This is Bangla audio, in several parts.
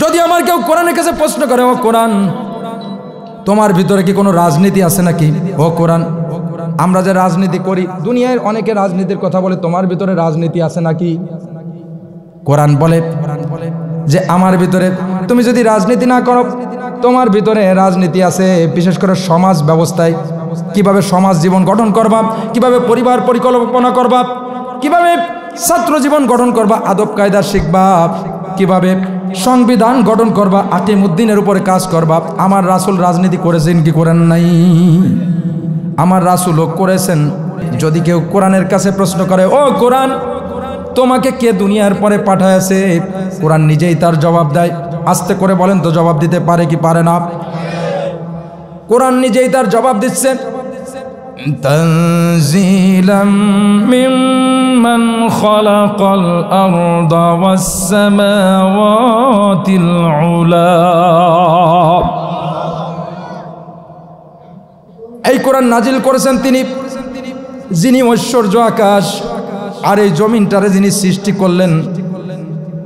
যদি আমার কেউ কোরআনের কাছে প্রশ্ন করে, ও কোরআন, তোমার ভিতরে কি কোনো রাজনীতি আছে নাকি? ও কোরআন, আমরা যে রাজনীতি করি, দুনিয়ার অনেকে রাজনীতির কথা বলে, তোমার ভিতরে রাজনীতি আছে নাকি? কোরআন বলে যে আমার ভিতরে, তুমি যদি রাজনীতি না করো, তোমার ভিতরে রাজনীতি আছে। বিশেষ করে সমাজ ব্যবস্থায় কিভাবে সমাজ জীবন গঠন করবা, কিভাবে পরিবার পরিকল্পনা করবা, কিভাবে ছাত্র জীবন গঠন করবা, আদব কায়দা শিখবা, কিভাবে সংবিধান গঠন করবা, আকিমউদ্দিনের উপরে কাজ করবা। আমার রাসূল রাজনীতি করেছেন কি করেন নাই? আমার রাসূলও করেছেন। যদি কেউ কোরআনের কাছে প্রশ্ন করে, ও কোরআন, তোমাকে কে দুনিয়ার পরে পাঠায়েছে, কোরআন নিজেই তার জবাব দেয়। আস্তে করে বলেন তো, জবাব দিতে পারে কি পারে না? কোরআন নিজেই তার জবাব দিচ্ছে। তানজিলাম মিম্মান খালাকাল আরদা ওয়াস সামাওয়াতিল উলা। এই কোরআন নাজিল করেছেন তিনি, যিনি ঐশ্বর্য আকাশ আর এই জমিনটারে যিনি সৃষ্টি করলেন,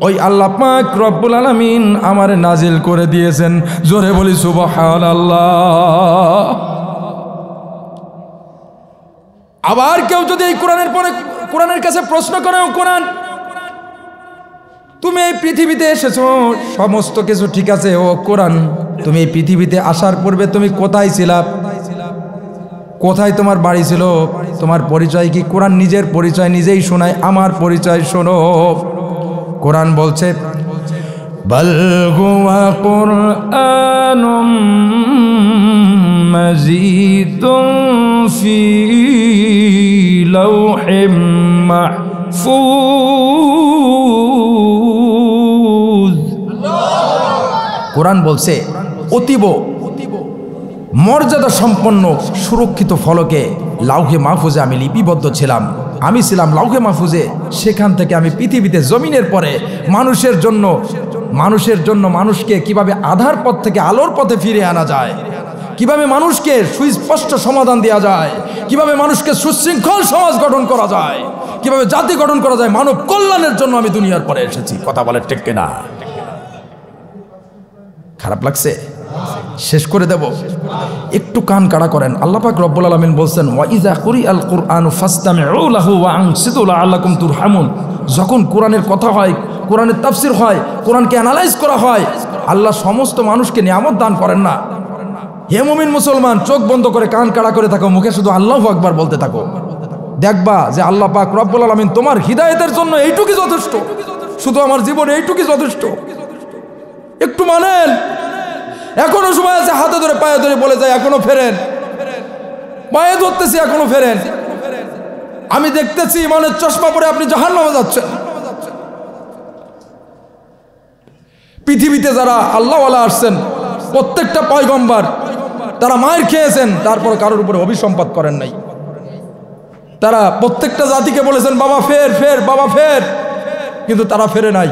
ওই আল্লাহ পাক রব্বুল আলামিন আমারে নাজিল করে দিয়েছেন। জোরে বলি সুবহানাল্লাহ। আবার কেউ যদি এই কোরআনের কাছে প্রশ্ন করে, ও কোরআন, তুমি এই পৃথিবীতে এসেছো, সমস্ত কিছু ঠিক আছে, ও কোরআন, তুমি এই পৃথিবীতে আসার পূর্বে তুমি কোথায় ছিলা? কোথায় তোমার বাড়ি ছিল? তোমার পরিচয় কি? কোরআন নিজের পরিচয় নিজেই শোনায়, আমার পরিচয় শোনো। কোরআন বলছে, বাল হুয়া কুরআনুম মাজিদুন ফি লাওহিম মাহফুজ। কোরআন বলছে, অতীব মর্যাদা সম্পন্ন সুরক্ষিত ফলকে লাউহে মাহফুজে আমি লিপিবদ্ধ ছিলাম। আমি ছিলাম লাউহে মাহফুজে, সেখান থেকে আমি পৃথিবীতে জমিনের পরে মানুষের জন্য মানুষকে কিভাবে আধার পথ থেকে আলোর পথে ফিরে আনা যায়, কিভাবে মানুষকে সুস্পষ্ট সমাধান দেওয়া যায়, কিভাবে মানুষকে সুশৃঙ্খল সমাজ গঠন করা যায়, কিভাবে জাতি গঠন করা যায়, মানব কল্যাণের জন্য আমি দুনিয়ার পরে এসেছি। কথা বলে ঠিক কিনা? খারাপ লাগছে? শেষ করে দেব, একটু কান কাড়া করেন। আল্লাহ পাক রব্বুল আলামিন বলছেন, ওয়া ইযা কুরিআল কুরআনু ফাসতামিউ লাহু ওয়া আনসিতু লাআল্লাকুম তুরহামুন। যখন কোরআনের কথা হয়, কোরআনের তাফসীর হয়, কোরআনকে অ্যানালাইজ করা হয়, আল্লাহ সমস্ত মানুষকে নিয়ামত দান করেন না। হে মুমিন মুসলমান, চোখ বন্ধ করে কান কাড়া করে থাকো, মুখে শুধু আল্লাহু আকবার বলতে থাকো। দেখবা যে আল্লাহ পাক রব্বুল আলামিন তোমার হিদায়াতের জন্য এইটুকুই যথেষ্ট। শুধু আমার জীবনে এইটুকুই যথেষ্ট। একটু মানেন, এখনো সময় আছে। হাতে ধরে পায়ে ধরে বলে যায়, এখনো ফেরেন। পায়ে ধরতেছি, এখনো ফেরেন। আমি দেখতেছি ইমানের চশমা পরে আপনি জাহান্নামে যাচ্ছেন। পৃথিবীতে যারা আল্লাহওয়ালা আসছেন, প্রত্যেকটা পয়গম্বর, তারা মায়ের খেয়েছেন, তারপর কারোর উপরে অভিসম্পাত করেন নাই। তারা প্রত্যেকটা জাতিকে বলেছেন, বাবা ফের ফের, বাবা ফের, কিন্তু তারা ফেরে নাই।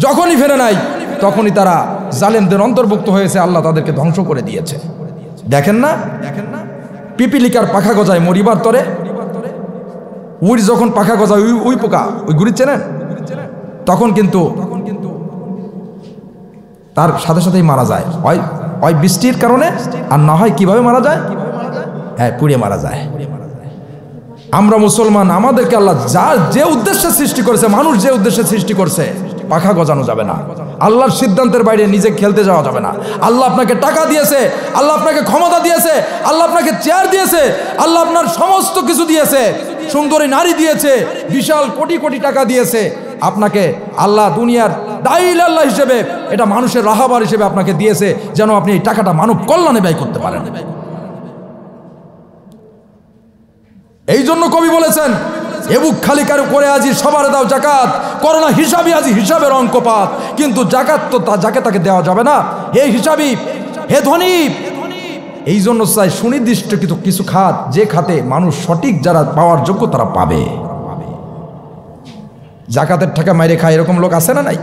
যখনই ফেরে নাই, তখনই তারা জালেমদের অন্তর্ভুক্ত হয়েছে, আল্লাহ তাদেরকে ধ্বংস করে দিয়েছে। দেখেন না, পিপিলিকার পাখা গজায় মরিবার তরে, উই যখন পাখা গজায়, উই পোকা, ওই গুড়ি চেনেন, তখন কিন্তু তার সাথে সাথেই মারা যায়। ওই বৃষ্টির কারণে, আর না হয় কিভাবে মারা যায়? হ্যাঁ, পুড়ে মারা যায়। আমরা মুসলমান, আমাদেরকে আল্লাহ যে উদ্দেশ্যে সৃষ্টি করেছে, মানুষ যে উদ্দেশ্যে সৃষ্টি করছে, পাখা গজানো যাবে না। আল্লাহর সিদ্ধান্তের বাইরে নিজে খেলতে যাওয়া যাবে না। আল্লাহ আপনাকে টাকা দিয়েছে, আল্লাহ আপনাকে ক্ষমতা দিয়েছে, আল্লাহ আপনাকে চেয়ার দিয়েছে, আল্লাহ আপনার সমস্ত কিছু দিয়েছে, সুন্দরী নারী দিয়েছে, বিশাল কোটি কোটি টাকা দিয়েছে আপনাকে। আল্লাহ দুনিয়ার দাইল আল্লাহ হিসেবে, এটা মানুষের রাহাবার হিসেবে আপনাকে দিয়েছে, যেন আপনি এই টাকাটা মানব কল্যাণে ব্যয় করতে পারেন। এই জন্য কবি বলেছেন, এবুক খালি করে আজি সবার দাও জাকাত, করোনা হিসাবি আজি হিসাবের অঙ্কপাত। কিন্তু জাকাত তো যাকে তাকে দেওয়া যাবে না, হে হিসাবি, হে ধনী। এই জন্য চাই সুনির্দিষ্ট কিছু খাত, যে খাতে মানুষ সঠিক যারা পাওয়ার যোগ্য তারা পাবে। জাকাতের টাকা মাইরে খায় এরকম লোক আছে না নাই?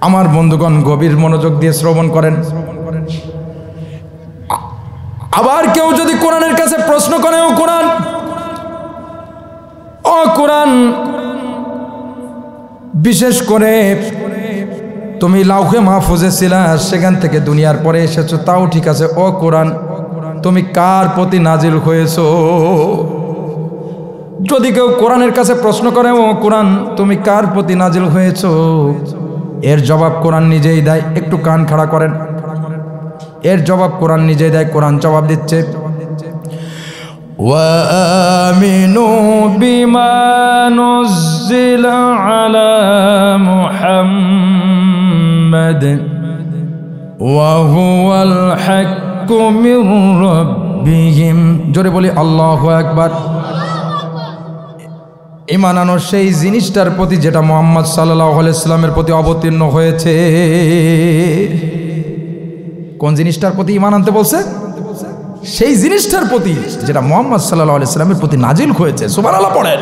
আমার বন্ধুগণ, গভীর মনোযোগ দিয়ে শ্রবণ করেন। আবার কেউ যদি কোরআনের কাছে প্রশ্ন করে, ও কোরআন, ও কোরআন, বিশেষ করে তুমি লাউহে মাহফুজে ছিলা, সেখান থেকে দুনিয়ার পরে এসেছো, তাও ঠিক আছে। ও কোরআন, তুমি কার প্রতি নাজিল হয়েছো? যদি কেউ কোরআনের কাছে প্রশ্ন করে, ও কোরআন তুমি কার প্রতি নাজিল হয়েছো, এর জবাব কোরআন নিজেই দেয়। একটু কান খাড়া করেন, এর জবাব কোরআন নিজেই দেয়। কোরআন জবাব দিচ্ছে, وآمنوا بما نزل على محمد وهو الحق من ربهم। জোরে বলি আল্লাহু আকবার। ঈমান আনো সেই জিনিসটার প্রতি যেটা মুহাম্মদ সাল্লাল্লাহু আলাইহি সাল্লামের প্রতি অবতীর্ণ হয়েছে। কোন জিনিসটার প্রতি ঈমান আনতে বলছে? সেই জিনিসটার প্রতি যেটা মুহাম্মদ সাল্লাল্লাহু আলাইহি সাল্লামের প্রতি নাজিল হয়েছে। সুবহানাল্লাহ পড়েন।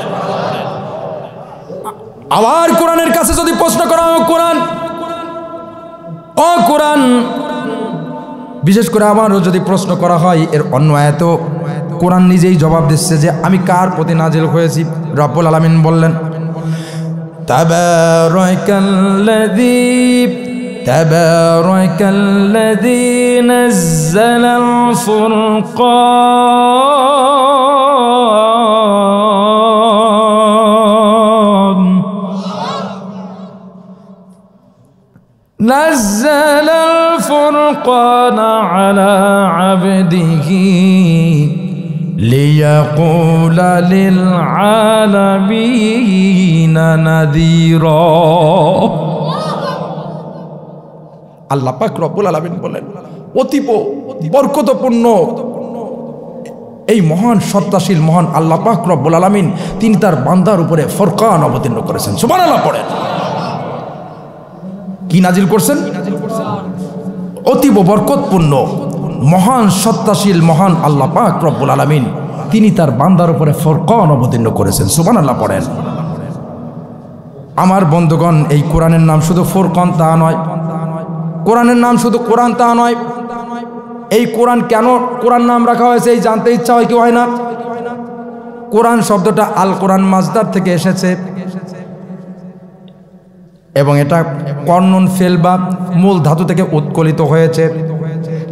আবার কোরআনের কাছে যদি প্রশ্ন করা হয়, কোরআন, ও কোরআন, বিশেষ করে আমারও যদি প্রশ্ন করা হয়, এর অন্য আয়াতেও কোরআন নিজেই জবাব দিচ্ছে যে আমি কার প্রতি নাজিল হয়েছি। রব্বুল আলামিন বললেন, তাবারাকাল্লাযী নাযালাল ফুরকান নাযালাল ফুরকান আলা আবদিহি লিয়াকুলা লিল আলামিনা নাযীরা। আল্লাহ পাক রব্বুল আলামিন বলেন, অতীব বরকতপূর্ণ এই মহান সত্তাশীল মহান আল্লাহ পাক রব্বুল আলামিন তিনি তার বান্দার উপরে ফুরকান অবতীর্ণ করেছেন। সুবহানাল্লাহ পড়েন। কি নাজিল করছেন? অতীব বরকতপূর্ণ মহান সত্তাশীল মহান আল্লাহ পাক রব্বুল আলামিন তিনি তার বান্দার উপরে ফুরকান অবতীর্ণ করেছেন। সুবহানাল্লাহ পড়েন। আমার বন্ধুগণ, এই কোরআনের নাম শুধু ফুরকান তা নয়, কোরআনের নাম শুধু কোরআন তা নয়। এই কোরআন কেন কোরআন নাম রাখা হয়েছে এই জানতে ইচ্ছা হয় কি হয় না? কোরআন শব্দটা আল কোরআন মাজদার থেকে এসেছে এবং এটা কর্নুন ফেল বা মূল ধাতু থেকে উৎকলিত হয়েছে।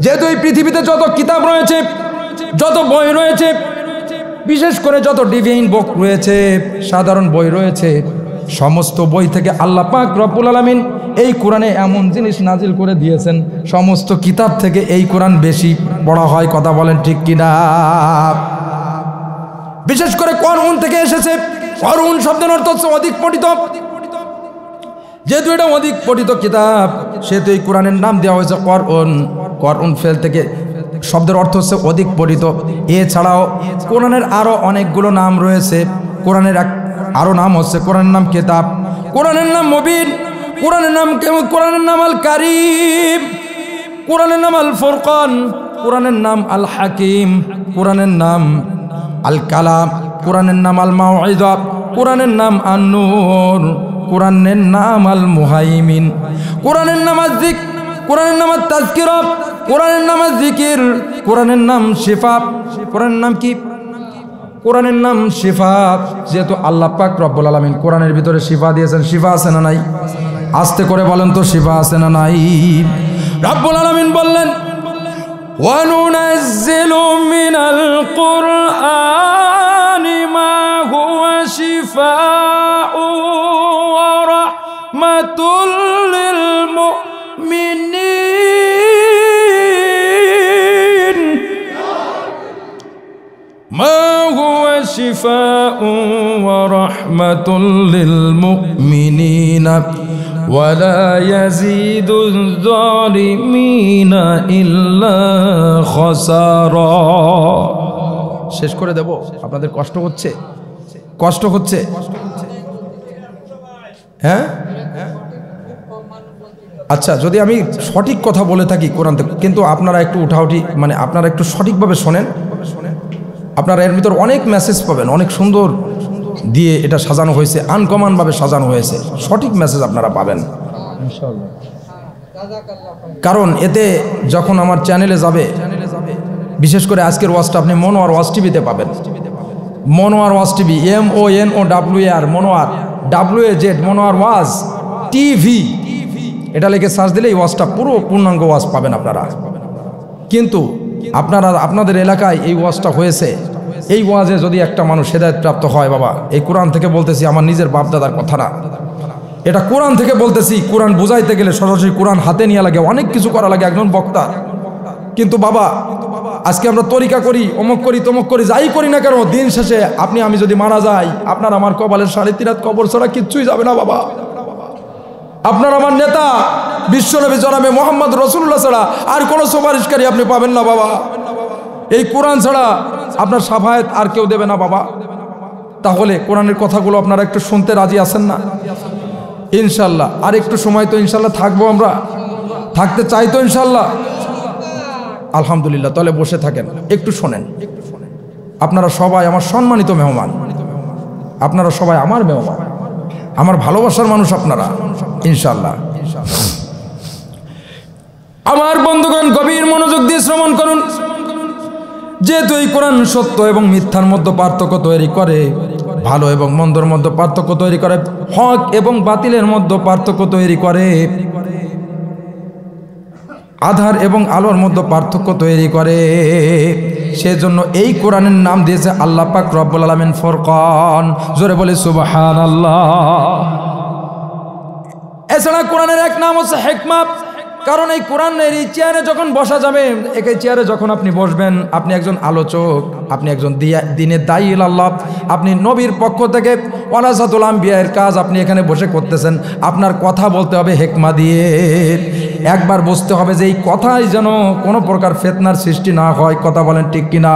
যেহেতু এই পৃথিবীতে যত কিতাব রয়েছে, যত বই রয়েছে, বিশেষ করে যত ডিভাইন বুক রয়েছে, সাধারণ বই রয়েছে, সমস্ত বই থেকে আল্লাহ পাক রব্বুল আলামিন এই কোরআনে এমন জিনিস নাজিল করে দিয়েছেন, সমস্ত কিতাব থেকে এই কোরআন বেশি পড়া হয়। কথা বলেন ঠিক কিনা? বিশেষ করে করউন থেকে এসেছে। করউন শব্দের অর্থ হচ্ছে অধিক পঠিত। যেহেতু এটা অধিক পঠিত কিতাব, সেহেতু এই কোরআনের নাম দেওয়া হয়েছে করউন। করউন ফেল থেকে শব্দের অর্থ হচ্ছে অধিক পঠিত। এছাড়াও কোরআনের আরো অনেকগুলো নাম রয়েছে। কোরআনের আরো নাম হচ্ছে, কোরআনের নাম কিতাব, কোরআনের নাম মুবিন, কোরআনের নাম আল কারীম, কোরআনের নাম আল ফুরকান, কোরআনের নাম আল হাকিম, কোরআনের নাম আল কালাম, কোরআনের নাম আল মাউইযা, কোরআনের নাম আন নূর, কোরআনের নাম আল মুহাইমিন, কোরআনের নাম আল যিকর, কোরআনের নাম আল তাযকিরা, কোরআনের নাম আল যিকির, কোরআনের নাম শিফা। কোরআনের নাম কি? কোরআনের নাম শিফা। যেহেতু আল্লাহ পাক রব্বুল আলামিন কোরআনের ভিতরে শিফা দিয়েছেন, শিফা আছে না নাই? আস্তে করে বলেন তো, শিফা আছে না নাই? রব্বুল আলামিন বললেন, ওয়া নুনাজ্জিলু মিনাল কুরআনি মা হুয়া শিফাউ ওয়া রাহমাতুল লিল মুমিনিন মা হুয়া শিফাউ ওয়া রাহমাতুল লিল মুমিনিনা ওয়ালা ইয়াজিদুয যালিমিনা ইল্লা খাসারা। শেষ করে দেব? আপনাদের কষ্ট হচ্ছে? কষ্ট হচ্ছে? হ্যাঁ, আচ্ছা, যদি আমি সঠিক কথা বলে থাকি কোরআন থেকে, কিন্তু আপনারা একটু উঠাউঠি, মানে আপনারা একটু সঠিকভাবে শোনেন, আপনারা এর ভিতর অনেক মেসেজ পাবেন। অনেক সুন্দর দিয়ে এটা সাজানো হয়েছে, আনকমনভাবে সাজানো হয়েছে, সঠিক মেসেজ আপনারা পাবেন ইনশাআল্লাহ। কারণ এতে যখন আমার চ্যানেলে যাবে, বিশেষ করে আজকের ওয়াজটা আপনি মনোয়ার ওয়াজ টিভিতে পাবেন। Monowar Waz TV, MONOWR, Monowar WAZ, Monowar Waz TV, এটা লিখে সার্চ দিলে এই ওয়াজটা পুরো পূর্ণাঙ্গ ওয়াজ পাবেন আপনারা। কিন্তু আপনাদের এলাকায় এই ওয়াজটা হয়েছে, এই ওয়াজে যদি একটা মানুষ হেদায়েত প্রাপ্ত হয়, বাবা এই কোরআন থেকে বলতেছি, আমার নিজের বাপদাদার কথা না, এটা কোরআন থেকে বলতেছি। কোরআন বুঝাইতে গেলে সরাসরি কোরআন হাতে নিয়ে লাগে, অনেক কিছু করা লাগে একজন বক্তা। কিন্তু বাবা আজকে আমরা তরিকা করি, অমুক করি, তমুক করি, যাই করি না কেন, দিন শেষে আমি যদি মারা যাই, আপনার আমার কপালের 3.5 হাত কবর ছাড়া কিচ্ছুই যাবে না বাবা। আপনার আমার নেতা বিশ্বনবী জনাবে মোহাম্মদ রাসূলুল্লাহ ছাড়া আর কোনো সুপারিশকারী আপনি পাবেন না বাবা। এই কোরআন ছাড়া আপনার শাফায়াত আর কেউ দেবে না বাবা। তাহলে কোরআনের কথাগুলো আপনারা একটু শুনতে রাজি আছেন না? ইনশাল্লাহ আর একটু সময় তো ইনশাল্লাহ থাকবো, আমরা থাকতে চাই তো ইনশাল্লাহ। আলহামদুলিল্লাহ, তাহলে বসে থাকেন, একটু শোনেন। আপনারা সবাই আমার সম্মানিত মেহমান, আপনারা সবাই আমার মেহমান, আমার ভালোবাসার মানুষ আপনারা ইনশাল্লাহ। আমার বন্ধুগণ গভীর মনোযোগ দিয়ে শ্রবণ করুন। যেহেতু এই কোরআন সত্য এবং মিথ্যার মধ্যে পার্থক্য তৈরি করে, ভালো এবং মন্দর মধ্যে পার্থক্য তৈরি করে, হক এবং বাতিলের মধ্যে পার্থক্য তৈরি করে, আধার এবং আলোর মধ্যে পার্থক্য তৈরি করে, সেজন্য এই কোরআনের নাম দিয়েছে আল্লাহ পাক রব্বুল আলামিন ফুরকান। জোরে বলে সুবহানাল্লাহ। এছাড়া কোরআনের এক নাম হচ্ছে হিকমত। কারণ এই কোরআনের এই চেয়ারে যখন বসা যাবে, এই চেয়ারে যখন আপনি বসবেন, আপনি একজন আলোচক, আপনি একজন দ্বীনের দায়ী আল্লাহ, আপনি নবীর পক্ষ থেকে ওয়ারাসাতুল আম্বিয়ার কাজ আপনি এখানে বসে করতেছেন। আপনার কথা বলতে হবে হিকমা দিয়ে, একবার বুঝতে হবে যে এই কথাই যেন কোনো প্রকার ফিতনার সৃষ্টি না হয়। কথা বলেন ঠিক কিনা?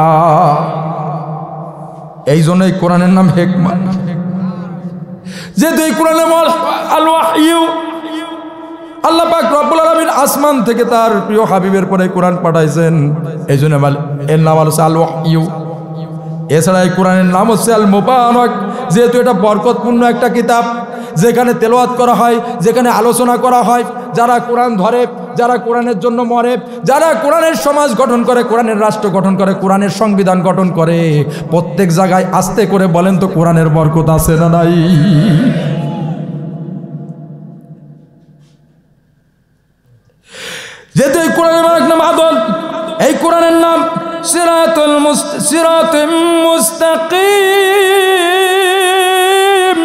এই জন্য এই কোরআনের নাম হিকমা। যেহেতু এই কোরআনে আল ওয়াহয়ু, আল্লাহ পাক রব্বুল আলামিন আসমান থেকে তার প্রিয় হাবিবের পরে কোরআন পাঠাইছেন, এই জন্য এর নাম হচ্ছে আল ওয়াহয়ু। এছাড়া এই কোরআনের নাম হচ্ছে আল মুবারাক। যেহেতু এটা বরকতপূর্ণ একটা কিতাব, যেখানে তেলাওয়াত করা হয়, যেখানে আলোচনা করা হয়, যারা কোরআন ধরে, যারা কোরআনের জন্য মরে, যারা কোরআনের সমাজ গঠন করে, কোরআনের রাষ্ট্র গঠন করে, কোরআনের সংবিধান গঠন করে, প্রত্যেক জায়গায় আস্তে করে বলেন তো কোরআনের বরকত আছে না নাই? যেহেতু এই কোরআনের নাম আদল, এই কোরআনের নাম সিরাতুল মুস্তাকিম।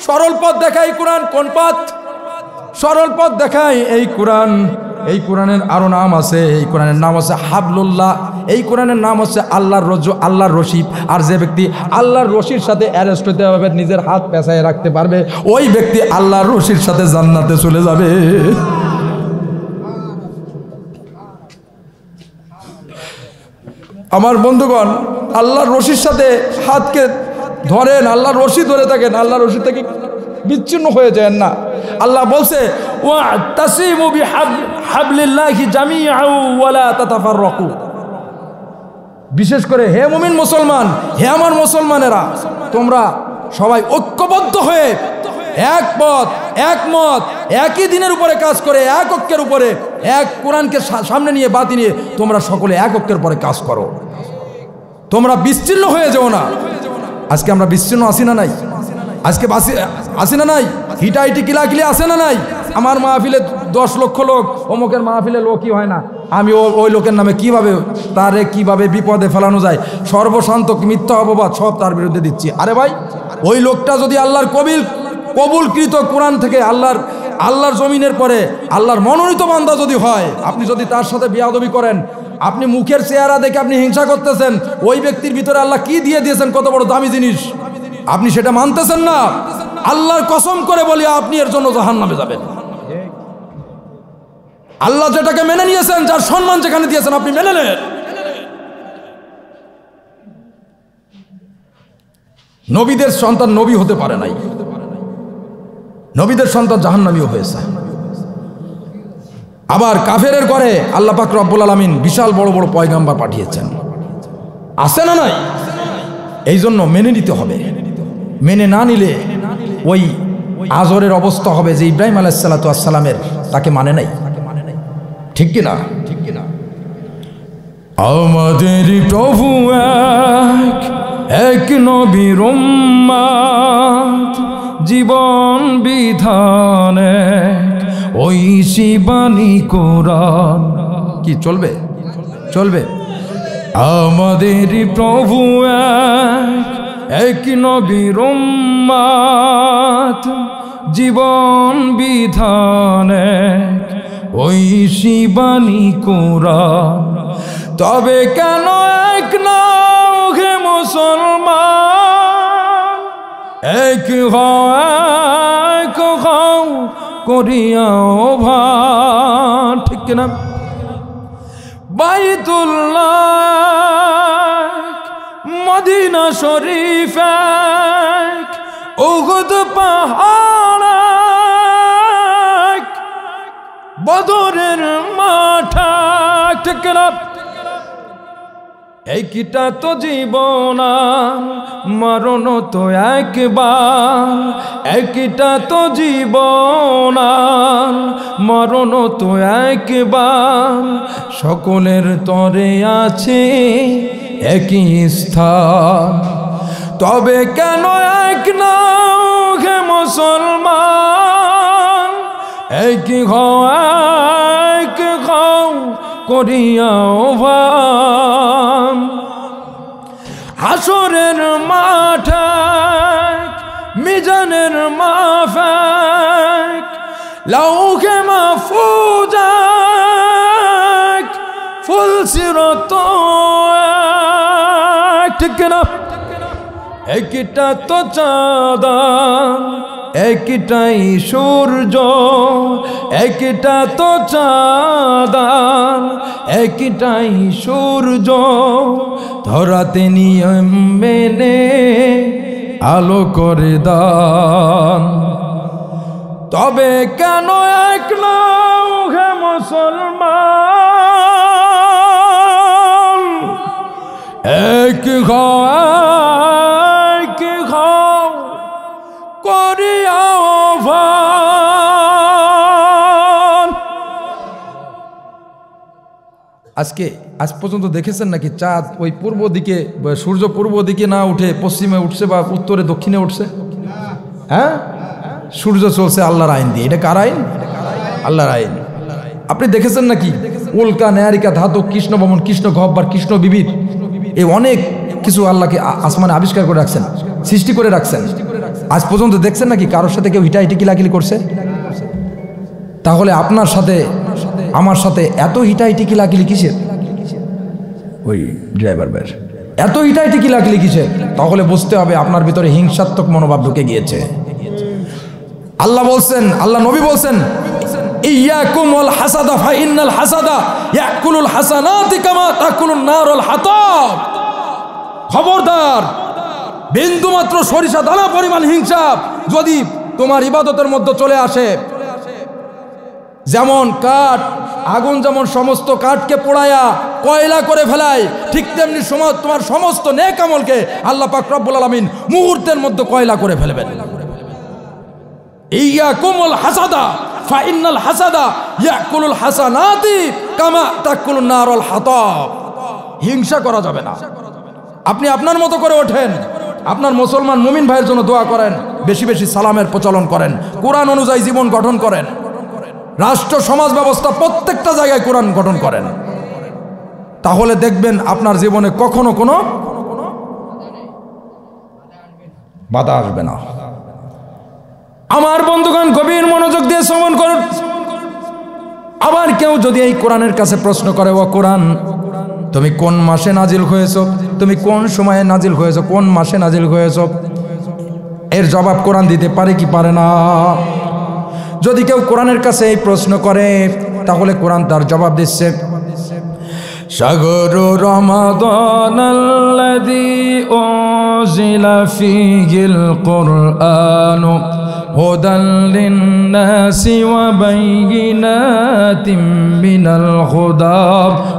সরল পথ দেখায় কোরআন। কোন পথ? সরল পথ দেখায় এই কোরআন। এই কোরআনের আরো নাম আছে, এই কোরআনের নাম হচ্ছে হাবলুল্লাহ। এই কোরআনের নাম হচ্ছে আল্লাহর রশি। আর যে ব্যক্তি আল্লাহর রশির সাথে অ্যারেস্ট হতে হবে, নিজের হাত পেঁচায় রাখতে পারবে, ওই ব্যক্তি আল্লাহর রশির সাথে জান্নাতে চলে যাবে। আমার বন্ধুগণ, আল্লাহর রশির সাথে হাতকে ধরেন, আল্লাহর রশি ধরে থাকেন, আল্লাহর রশি থেকে বিচ্ছিন্ন হয়ে যায় না। আল্লাহ বলছে ওয়াতাসিমু বিহাবলিল্লাহি জামিআন ওয়া লা তাতাফাররাকু। বিশেষ করে হে মুমিন মুসলমান, হে আমার মুসলমানেরা, তোমরা সবাই ঐক্যবদ্ধ হয়ে একমত একই দিনের উপরে কাজ করে, এক ঐক্যের উপরে, এক কোরআনকে সামনে নিয়ে বাতি নিয়ে তোমরা সকলে এক ঐক্যের পরে কাজ করো। তোমরা বিচ্ছিন্ন হয়ে যাও না। আজকে আমরা বিচ্ছিন্ন আসি না নাই? আজকে আসি না নাই? হিটাহিটি কিলাকিলি আসে না নাই? আমার মাহফিলে 10 লক্ষ লোক, অমুকের মাহফিলে লোকই হয় না। আমি ওই লোকের নামে কিভাবে বিপদে ফেলানো যায়, সর্বশান্ত মিথ্যা অপবাদ সব তার বিরুদ্ধে দিচ্ছি। আরে ভাই, ওই লোকটা যদি আল্লাহর কবুলকৃত কোরআন থেকে আল্লাহর জমিনের পরে আল্লাহর মনোনীত বান্দা যদি হয়, আপনি যদি তার সাথে বেয়াদবি করেন, আপনি মুখের চেহারা দেখে আপনি হিংসা করতেছেন, ওই ব্যক্তির ভিতরে আল্লাহ কি দিয়ে দিয়েছেন, কত বড় দামি জিনিস, আপনি সেটা মানতেছেন না। আল্লাহর কসম করে বলি, আপনি এর জন্য জাহান্নামে যাবেন। আল্লাহ যেটাকে মেনে নিয়েছেন, যার সম্মান যেখানে দিয়েছেন, আপনি মেনে নেন। নবীদের সন্তান নবী হতে পারে নাই, নবীদের সন্তান জাহান্নামীও হয়েছে। আবার কাফেরের ঘরে আল্লাহ পাক রব্বুল আলামিন বিশাল বড় বড় পয়গাম্বার পাঠিয়েছেন, আছে না নাই? এই জন্য মেনে নিতে হবে। মেনে না নিলে ওই আজরের অবস্থা হবে যে ইব্রাহিম আলাইহিস সালাতু ওয়াস সালামের তাকে মানে নাই। ঠিক কি না? আমাদের প্রভু এক নবীর উম্মত, জীবন বিধানে ওই শিবানী কোরআন। কি চলবে? চলবে। আমাদের প্রভু এক নবীর উম্মত, জীবন বিধানে ওই শিবানী কোরআন। তবে কেন এক নাও হে মুসলমান, এক হও করিয়াও ভান। ঠিক কিনা? বাইতুল্লাহ মদিনা শরীফ উহুদ পাহাড় বদরের মাঠ। ঠিক কিনা? এইটা তো জীবন মরণ তো একবার, এইটা তো জীবন মরণ তো একবার, সকলের তরে আছে একই স্থান। তবে কেন এক নাও হে মুসলমান, এক হও করিয়াও ভান। হাসরের মাঠ মিজানের মাফেক, লাউহে মাহফুজ ফুলসিরাত। ঠিক না? একটা তো চাঁদা, একটাই সূর্য, একটা তো চাঁদা, একটাই সূর্য, ধরাতে নিয়ম মেনে আলো করে দান। তবে কেন এক নাও হে মুসলমান, এক হও করিয়াও ভান। আজ পর্যন্ত দেখেছেন নাকি চাঁদ ওই পূর্ব দিকে, সূর্য পূর্ব দিকে না উঠে পশ্চিমে উঠছে বা উত্তরে দক্ষিণে উঠছে? হ্যাঁ, সূর্য চলছে আল্লাহর আইন দিয়ে। এটা কার আইন? আল্লাহর আইন। আপনি দেখেছেন নাকি উল্কা, নেয়ারিকা, ধাতু, কৃষ্ণ ভবন, কৃষ্ণ গহ্বর, কৃষ্ণ বিবিধ, এই অনেক কিছু আল্লাহকে আসমানে আবিষ্কার করে রাখছেন, সৃষ্টি করে রাখছেন। আজ পর্যন্ত দেখছেন নাকি কারোর সাথে কেউ হিটাহিটি কিলাকিলি করছে? তাহলে আপনার সাথে আমার সাথে এত হিটাহিটি কিলাকিলি কিসের? ওই ড্রাইভার ভাই এত হিটাহিটি কিলাকিলি কিসের? তাহলে বুঝতে হবে আপনার ভিতরে হিংসাত্মক মনোভাব ঢুকে গিয়েছে। আল্লাহ বলছেন, আল্লাহ নবী বলছেন, ইয়াকুমুল হাসাদা ফা ইন্নাল হাসাদা ইয়াকুলুল হাসানাতি কামা তাকুলুন নারুল হাতাব। খবরদার, বিন্দুমাত্র সরিষা দানা পরিমাণ হিংসা যদি তোমার ইবাদতের মধ্যে চলে আসে, যেমন কাঠ, আগুন যেমন সমস্ত কাঠকে পোড়ায়া কয়লা করে ফেলায়, ঠিক তেমনি তোমার সমস্ত নেক আমলকে আল্লাহ পাক রব্বুল আলামিন মুহূর্তের মধ্যে কয়লা করে ফেলবেন। ইয়াকুমুল হাসাদা ফা ইন্নাল হাসাদা ইয়াকুলুল হাসানাতি কামা তাকুলুন নারুল হাতাব। হিংসা করা যাবে না। আপনি আপনার মতো করে ওঠেন, আপনার মুসলমান মুমিন ভাইয়ের জন্য দোয়া করেন, বেশি বেশি সালামের প্রচলন করেন, কোরআন অনুযায়ী জীবন গঠন করেন, রাষ্ট্র সমাজ ব্যবস্থা প্রত্যেকটা জায়গায় কোরআন গঠন করেন। তাহলে দেখবেন আপনার জীবনে কখনো কোনো বাধা আসবে না। আমার বন্ধুগণ, গভীর মনোযোগ দিয়ে শ্রবণ করুন। আবার কেউ যদি এই কোরআনের কাছে প্রশ্ন করে, ও কোরআন তুমি কোন মাসে নাজিল হয়েছো, তুমি কোন সময়ে নাজিল হয়েছো, কোন মাসে নাজিল হয়েছো, এর জবাব কোরআন দিতে পারে কি পারে না? যদি কেউ কোরআনের কাছে এই প্রশ্ন করে, তাহলে কোরআন তার জবাব দিচ্ছে, শাহরু রমাদানাল্লাযী উনজিলা ফীহিল কুরআনু হুদাল লিন-নাসি ওয়া বায়িনাতিম মিনাল হুদা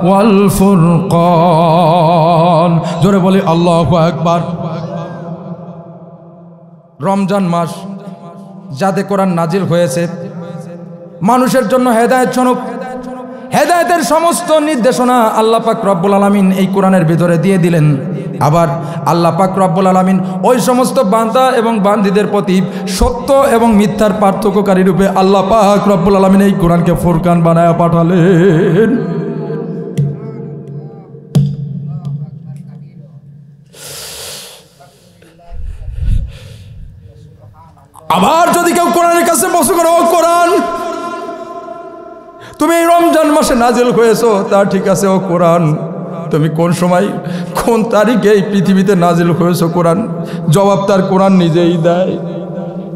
ওয়াল ফুরকান। জোরে বলি আল্লাহু আকবার। রমজান মাস যাতে কোরআন নাজিল হয়েছে, মানুষের জন্য হেদায়েত স্বরূপ, হেদায়েতের সমস্ত নির্দেশনা আল্লাহ পাক রব্বুল আলামিন এই কোরআনের ভিতরে দিয়ে দিলেন। আবার আল্লাহ পাক রব্বুল আলামিন ওই সমস্ত বান্দা এবং বান্দীদের প্রতি সত্য এবং মিথ্যার পার্থক্যকারী রূপে আল্লাহ পাক রব্বুল আলামিন এই কোরআনকে ফুরকান বানায়া পাঠালেন। আবার যদি কেউ কোরআনের কাছে প্রশ্ন করে, ও কোরআন, তুমি এই রমজান মাসে নাজিল হয়েছো, তা ঠিক আছে, ও কোরআন, তুমি কোন সময় কোন তারিখে এই পৃথিবীতে নাজিল হয়েছো? কোরআন জবাব তার কোরআন নিজেই দেয়,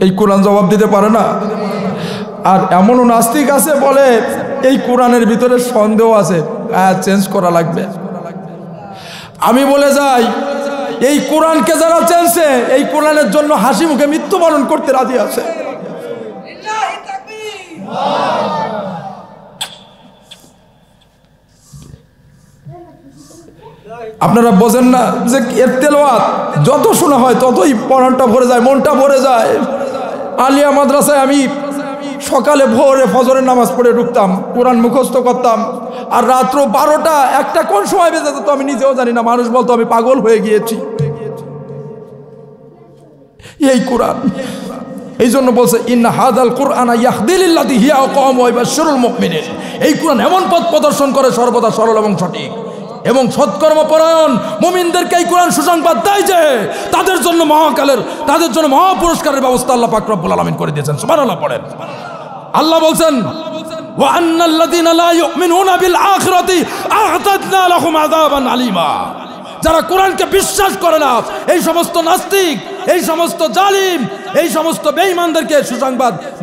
এই কোরআন জবাব দিতে পারে না। আর এমনও নাস্তিক আছে বলে এই কোরআনের ভিতরে সন্দেহ আছে, চেঞ্জ করা লাগবে। আমি বলে যাই, এই কোরআনকে যারা চেনছে, এই কোরআনের জন্য হাসি মুখে মৃত্যুবরণ করতে রাজি আছে। আপনারা বোঝেন না যে এর তেলাওয়াত যত শোনা হয় ততই পরাণটা ভরে যায়, মনটা ভরে যায়। আলিয়া মাদ্রাসায় আমি সকালে ভোরে ফজরের নামাজ পড়ে ঢুকতাম, কোরআন মুখস্থ করতাম, আর রাত্র 12টা 1টা কোন সময় বেজে যেত আমি নিজেও জানি না। মানুষ বলতো আমি পাগল হয়ে গিয়েছি। এই কোরআন, এই জন্য বলছে ইন্না হাযাল কুরআনা ইয়াহদি লিল্লাযী হিয়া আকওয়াম ওয়া ইবাশশিরুল মুমিনিন। এই কোরআন এমন পথ প্রদর্শন করে সর্বদা সরল এবং সঠিক এবং সৎকর্মপরায়ণ মুমিনদেরকে এই কোরআন সুসংবাদ দেয় যে তাদের জন্য মহা পুরস্কারের ব্যবস্থা আল্লাহ পাক রব্বুল আলামিন করে দিয়েছেন। সুবহানাল্লাহ পড়েন। আল্লাহ বলছেন ওয়া আন্নাল্লাযীনা লা ইউমিনুনা বিল আখিরাতি আ'তাদনা লাহুম আযাবান আলীমা। যারা কোরআনকে বিশ্বাস করে না, এই সমস্ত নাস্তিক, এই সমস্ত জালিম, এই সমস্ত বেঈমানদেরকে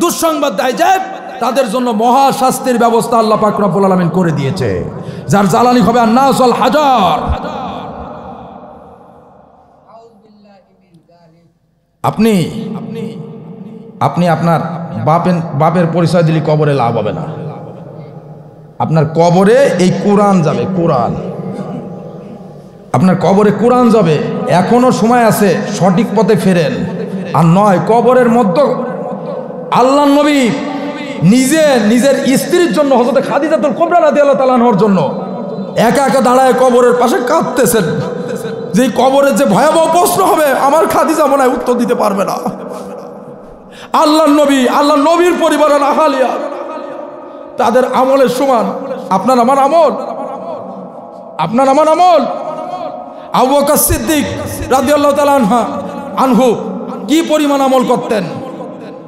দুঃসংবাদ দেয় যে তাদের জন্য মহা শাস্তির ব্যবস্থা আল্লাহ পাক রব্বুল আলামিন করে দিয়েছে, যার জ্বালানি হবে আন-নাস ওয়াল হাজার। আপনি আপনার বাপের পরিচয় দিলে কবরে লাভ হবে না। আপনার কবরে এই কোরআন যাবে, কোরআন আপনার কবরে কোরআন যাবে। এখনো সময় আছে, সঠিক পথে ফেরেন। আর নয় কবরের মধ্যে আল্লাহর নবী নিজের স্ত্রীর জন্য, হযরত খাদিজাতুল কুবরা রাদিয়াল্লাহু তাআলা আনহার জন্য একা একা দাঁড়ায় কবরের পাশে কাঁদতেছেন, যে কবরের যে ভয়াবহ প্রশ্ন হবে, আমার খাদিজা মনে হয় উত্তর দিতে পারবে না। আল্লাহর নবীর পরিবারের আহালিয়া তাদের আমলের সমান আপনার আমার আমল। আবু বকর সিদ্দিক রাদিয়াল্লাহু তাআলা আনহু কি পরিমাণ আমল করতেন,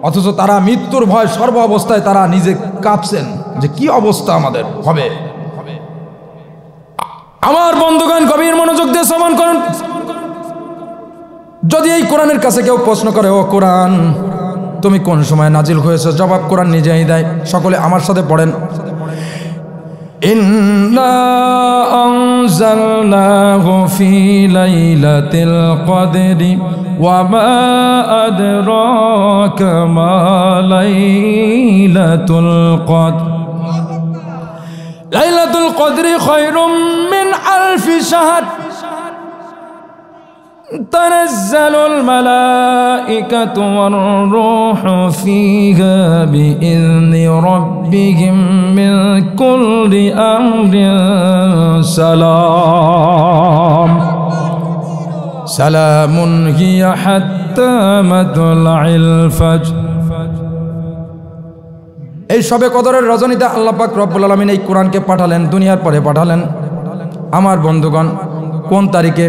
অথচ তারা মৃত্যুর ভয় সর্ব অবস্থায় তারা নিজে কাঁপছেন যে কি অবস্থা আমাদের হবে। আমার বন্ধুগণ, গভীর মনোযোগ দিয়ে শ্রবণ করুন। যদি এই কোরআনের কাছে কেউ প্রশ্ন করে, ও কোরআন, তুমি কোন সময় নাজিল হয়েছে, জবাব কোরআন নিজেই দেয়। সকলে আমার সাথে পড়েন, ইন্না আনজালনাহু ফি লাইলাতিল কদরি ওয়া মা আদরাকা মা লাইলাতুল কদর। লাইলাতুল কদরি খায়রুম মিন আলফি শাহর তানাজ্জালুল মালাইকাতু ওয়ার রূহু ফিহা বিইذনি রাব্বিহিম মিন কুল্লি আমরিন সালামুন হিয়া হাত্তা মাতলাইল ফজর। এই শবে কদরের রজনীতে আল্লাহ পাক রব্বুল আলামিন এই কোরআনকে পাঠালেন, দুনিয়ার পরে পাঠালেন। আমার বন্ধুগণ, কোন তারিখে?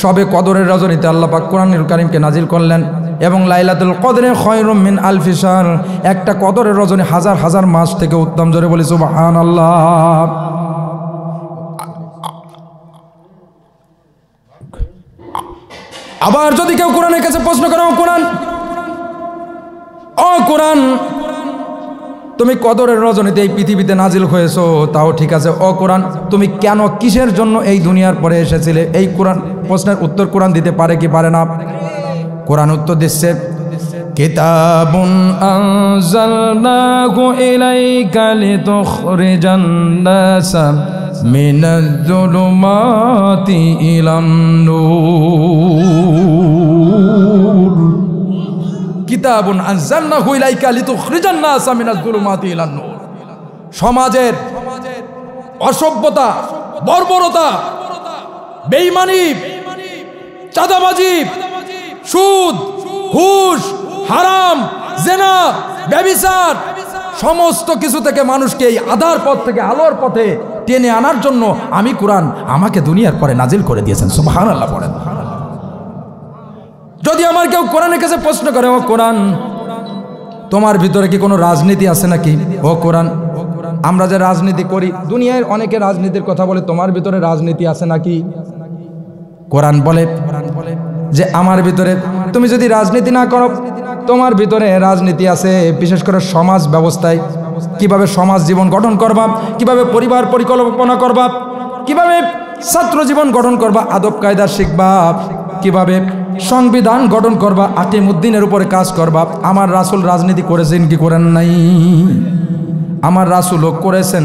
শবে কদরের রজনীতে আল্লাহ পাক কোরআনুল কারীমকে নাজিল করলেন। এবং লাইলাতুল কদরে খায়রুম মিন আলফি শাহর, একটা কদরের রজনী হাজার হাজার মাস থেকে উত্তম। জোরে বলি সুবহানাল্লাহ। আবার যদি কেউ কোরআনের কাছে প্রশ্ন করে, ও কোরআন, তুমি কদরের রজনীতে এই পৃথিবীতে নাজিল হয়েছো, তাও ঠিক আছে, ও কোরআন, তুমি কেন, কিসের জন্য এই দুনিয়ার পরে এসেছিলে? এই কোরআন প্রশ্নের উত্তর কোরআন দিতে পারে কি পারে না? কোরআন উত্তর দিচ্ছে, কিতাবুন আনজালনাহু ইলাইকা লিতুখরিজান নাসা মিনাজ যুলুমাতি ইলান নূর। কিতাবুন আনজালনাহু ইলাইকা লিতুখরিজান নাসা মিনাজ যুলুমাতি ইলান নূর। সমাজের অসভ্যতা, বর্বরতা, বেঈমানি, চাঁদাবাজি, সুদ, ঘুষ, হারাম, জিনা, ব্যভিচার সমস্ত কিছু থেকে মানুষকে এই আধার পথ থেকে আলোর পথে টেনে আনার জন্য আমি কোরআন আমাকে দুনিয়ার পরে নাজিল করে দিয়েছেন। সুবহানাল্লাহ পড়েন। যদি আমার কেউ কোরআনের কাছে প্রশ্ন করে, ও কোরআন, তোমার ভিতরে কি কোনো রাজনীতি আছে নাকি? ও কোরআন, আমরা যে রাজনীতি করি, দুনিয়ায় অনেকে রাজনীতির কথা বলে, তোমার ভিতরে রাজনীতি আছে নাকি? কোরআন বলে যে আমার ভিতরে, তুমি যদি রাজনীতি না করো, তোমার ভিতরে রাজনীতি আছে। বিশেষ করে সমাজ ব্যবস্থায় কিভাবে সমাজ জীবন গঠন করবা, কিভাবে পরিবার পরিকল্পনা করবা, কিভাবে ছাত্র জীবন গঠন করবা, আদব কায়দা শিখবা, কিভাবে সংবিধান গঠন করবা, আকিমউদ্দিনের উপরে কাজ করবা। আমার রাসূল রাজনীতি করেছেন কি করেন নাই? আমার রাসূলও করেছেন।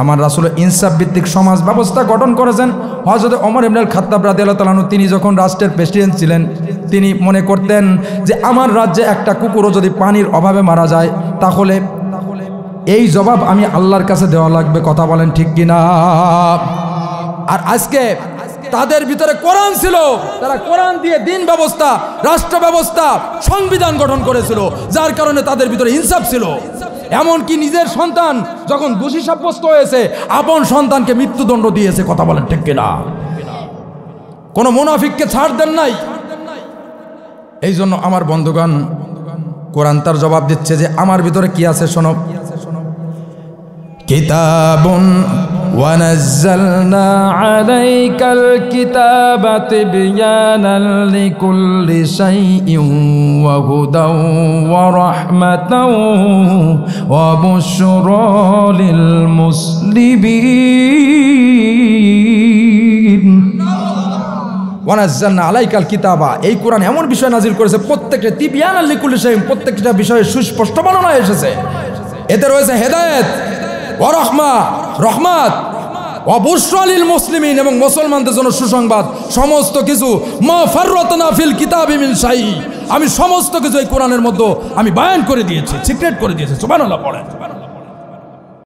আমার রাসূল ইনসাফ ভিত্তিক সমাজ ব্যবস্থা গঠন করেছেন। হযরত ওমর ইবনে আল খাত্তাব রাদিয়াল্লাহু তাআলা আনহু, তিনি যখন রাষ্ট্রের প্রেসিডেন্ট ছিলেন, তিনি মনে করতেন যে আমার রাজ্যে একটা কুকুরও যদি পানির অভাবে মারা যায়, তাহলে এই জবাব আমি আল্লাহর কাছে দেওয়া লাগবে। কথা বলেন ঠিক কিনা? আর আজকে তাদের ভিতরে কোরআন ছিল, তারা কোরআন দিয়ে দিন ব্যবস্থা, রাষ্ট্র ব্যবস্থা, সংবিধান গঠন করেছিল, যার কারণে তাদের ভিতরে ইনসাফ ছিল। এমনকি নিজের সন্তান যখন দোষী সাব্যস্ত হয়েছে, আপন সন্তানকে মৃত্যুদণ্ড দিয়েছে। কথা বলেন ঠিক কিনা? কোনো মুনাফিককে ছাড় দেন নাই। এই জন্য আমার বন্ধুগণ, কোরআন তার জবাব দিচ্ছে যে আমার ভিতরে কি আছে শোনো। কিতাবুন ওয়ানাজ্জালনা আলাইকাল কিতাবা তিবয়ানান লিকুল্লি শাইইন ওয়া হুদাও ওয়া রাহমাতাও ওয়া বুশরা লিল মুসলিমিন। ওয়ানাজ্জালনা আলাইকাল কিতাবা, এই কোরআন এমন বিষয় নাজিল করেছে প্রত্যেকটা তিবয়ানান লিকুল্লি শাইইন, প্রত্যেকটা বিষয়ে সুস্পষ্ট বর্ণনা এসেছে। এতে রয়েছে হেদায়েত, ওয়া রাহমা, রহমত, ওয়া বুশরা লিল মুসলিমিন, এবং মুসলমানদের জন্য সুসংবাদ। সমস্ত কিছু, মা ফাররাতনা ফিল কিতাবি মিন শাই, আমি সমস্ত কিছু এই কোরআনের মধ্যে আমি বয়ান করে দিয়েছি, সিক্রেট করে দিয়েছি। সুবহানাল্লাহ পড়েন।